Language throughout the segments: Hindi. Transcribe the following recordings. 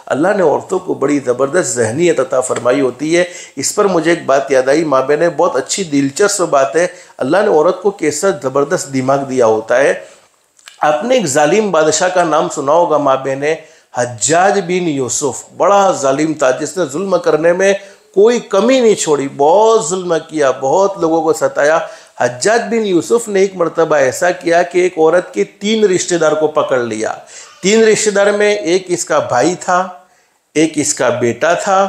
अल्लाह ने औरतों को बड़ी ज़बरदस्त ज़हनियत अता फरमाई होती है। इस पर मुझे एक बात याद आई, माँ बहने, बहुत अच्छी दिलचस्प बात है। अल्लाह ने औरत को कैसा ज़बरदस्त दिमाग दिया होता है। आपने एक जालिम बादशाह का नाम सुना होगा माँ बहने, हज्जाज बिन यूसुफ। बड़ा जालिम था जिसने जुल्म करने में कोई कमी नहीं छोड़ी, बहुत जुल्म किया, बहुत लोगों को सताया। हज्जाज बिन यूसुफ ने एक मर्तबा ऐसा किया कि एक औरत के 3 रिश्तेदार को पकड़ लिया। 3 रिश्तेदार में एक इसका भाई था, एक इसका बेटा था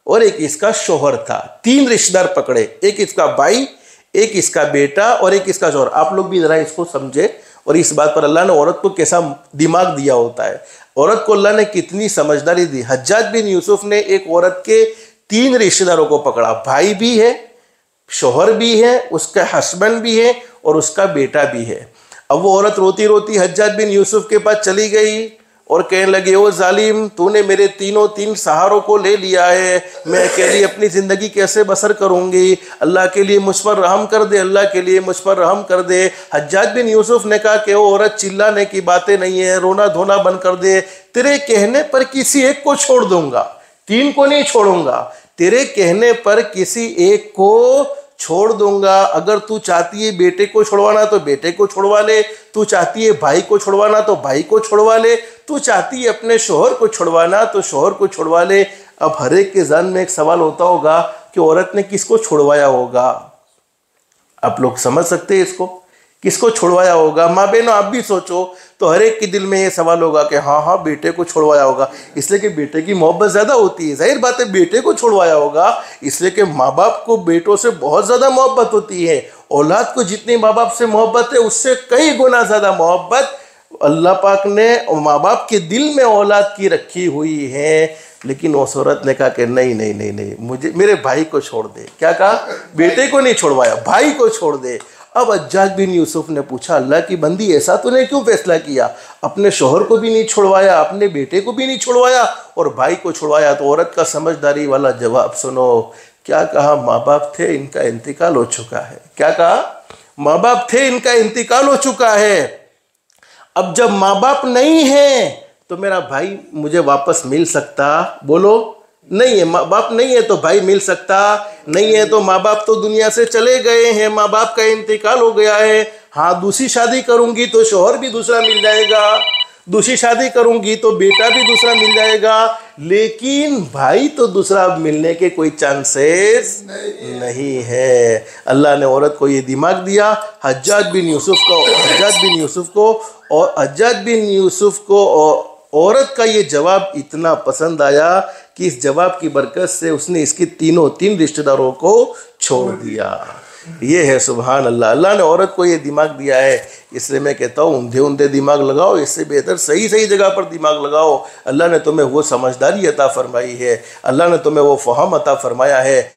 और एक इसका शोहर था। 3 रिश्तेदार पकड़े, एक इसका भाई, एक इसका बेटा और एक इसका शोहर। आप लोग भी जरा इसको समझे और इस बात पर अल्लाह ने औरत को कैसा दिमाग दिया होता है। औरत को अल्लाह ने कितनी समझदारी दी। हज्जाज बिन यूसुफ ने एक औरत के 3 रिश्तेदारों को पकड़ा, भाई भी है, शोहर भी है, उसका हस्बैंड भी है और उसका बेटा भी है। अब वो औरत रोती रोती हज्जाज बिन यूसुफ के पास चली गई और कहने लगी, ओ जालिम, तूने मेरे 3 सहारों को ले लिया है, मैं अकेली अपनी ज़िंदगी कैसे बसर करूँगी, अल्लाह के लिए मुझ पर रहम कर दे, अल्लाह के लिए मुझ पर रहम कर दे। हज्जाज बिन यूसुफ ने कहा कि वो औरत, चिल्लाने की बातें नहीं है, रोना धोना बंद कर दे, तेरे कहने पर किसी एक को छोड़ दूंगा, 3 को नहीं छोड़ूंगा, तेरे कहने पर किसी एक को छोड़ दूंगा। अगर तू चाहती है बेटे को छुड़वाना तो बेटे को छुड़वा ले, तू चाहती है भाई को छुड़वाना तो भाई को छुड़वा ले, तू चाहती है अपने शोहर को छुड़वाना तो शोहर को छुड़वा ले। अब हर एक के जहन में एक सवाल होता होगा कि औरत ने किसको छुड़वाया होगा। आप लोग समझ सकते हैं इसको, किसको छुड़वाया होगा। माँ बहनों, आप भी सोचो तो हर एक के दिल में ये सवाल होगा कि हाँ हाँ बेटे को छुड़वाया होगा, इसलिए कि बेटे की मोहब्बत ज़्यादा होती है। जाहिर बात है बेटे को छुड़वाया होगा इसलिए कि माँ बाप को बेटों से बहुत ज़्यादा मोहब्बत होती है। औलाद को जितनी माँ बाप से मोहब्बत है उससे कई गुना ज़्यादा मोहब्बत अल्लाह पाक ने माँ बाप के दिल में औलाद की रखी हुई है। लेकिन उस औरत ने कहा कि नहीं नहीं नहीं नहीं, मुझे मेरे भाई को छोड़ दे। क्या कहा? बेटे को नहीं छोड़वाया, भाई को छोड़ दे। अब हज्जाज बिन यूसुफ ने पूछा, अल्लाह की बंदी, ऐसा तूने क्यों फैसला किया? अपने शोहर को भी नहीं छुड़वाया, अपने बेटे को भी नहीं छुड़वाया और भाई को छुड़वाया। तो औरत का समझदारी वाला जवाब सुनो। क्या कहा? माँ बाप थे, इनका इंतकाल हो चुका है। क्या कहा? माँ बाप थे, इनका इंतकाल हो चुका है। अब जब माँ बाप नहीं है तो मेरा भाई मुझे वापस मिल सकता? बोलो, नहीं है। माँ बाप नहीं है तो भाई मिल सकता नहीं है। तो माँ बाप तो दुनिया से चले गए हैं, माँ बाप का इंतकाल हो गया है। हाँ, दूसरी शादी करूंगी तो शोहर भी दूसरा मिल जाएगा, दूसरी शादी करूंगी तो बेटा भी दूसरा मिल जाएगा, लेकिन भाई तो दूसरा मिलने के कोई चांसेस नहीं है। अल्लाह ने औरत को ये दिमाग दिया। हज्जाज बिन यूसुफ को औरत का ये जवाब इतना पसंद आया कि इस जवाब की बरकत से उसने इसके 3 रिश्तेदारों को छोड़ दिया। ये है सुभान अल्लाह। अल्लाह ने औरत को ये दिमाग दिया है, इसलिए मैं कहता हूँ ऊंधे ऊंधे दिमाग लगाओ, इससे बेहतर सही सही जगह पर दिमाग लगाओ। अल्लाह ने तुम्हें वो समझदारी अता फरमाई है, अल्लाह ने तुम्हें वो फ़हम अता फरमाया है।